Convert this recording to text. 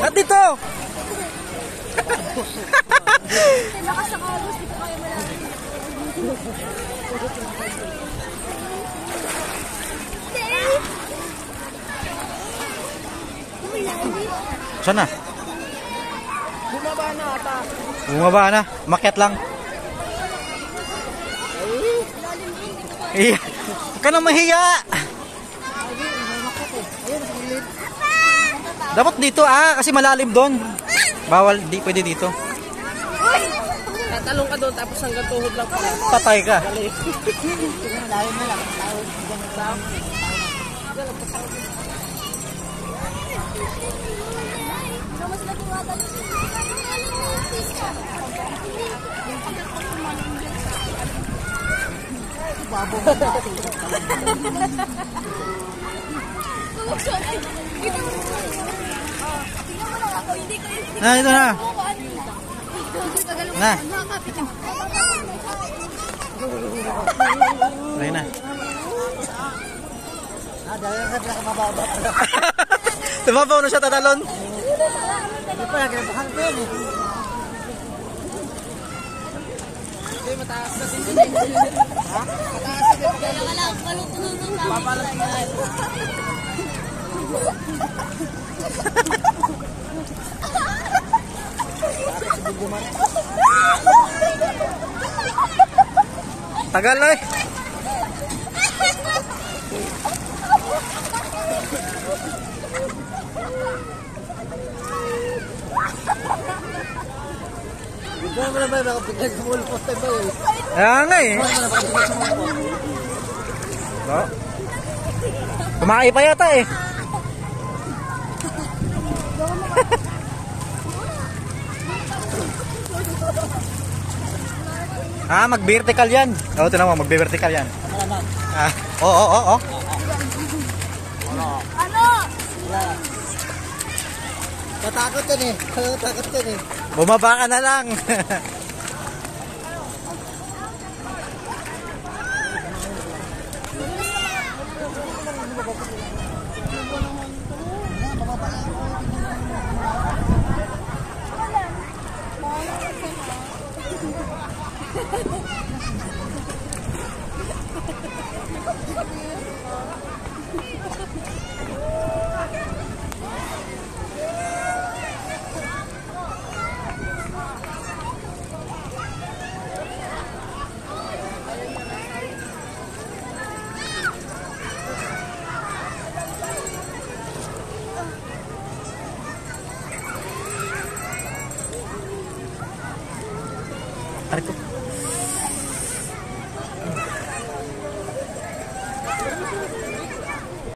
At dito! Nakasakabos, dito kayo malaki. Saan na? Bumaba na ata. Bumaba na. Makyat lang. Iya. Huwag ka nang mahiya. Dapat dito kasi malalim doon. Bawal, di pwede dito. Tatalong ka doon tapos hanggang tuhod lang pala. Patay ka. Malalim na lang. Babo. Na, ito na. Na. Lagi na. Tumabaw na siya tatalon. Hindi pa nagkakabahan ko yun eh. Hindi, mataas na din. Ha? Mataas na din. Kaya ka lang, palutulog lang namin. Papalang na. Tagal na eh. Ikaw mo na ba nakapaglag sa mula posta ba eh? Kaya nga eh. No? Kumain pa yata eh. Mag-vertical yan. Oo, ito naman, mag-vertical yan. Oo. Ano? Tatakot yan eh. Tatakot yan eh. Bumaba ka na lang. Aray ko.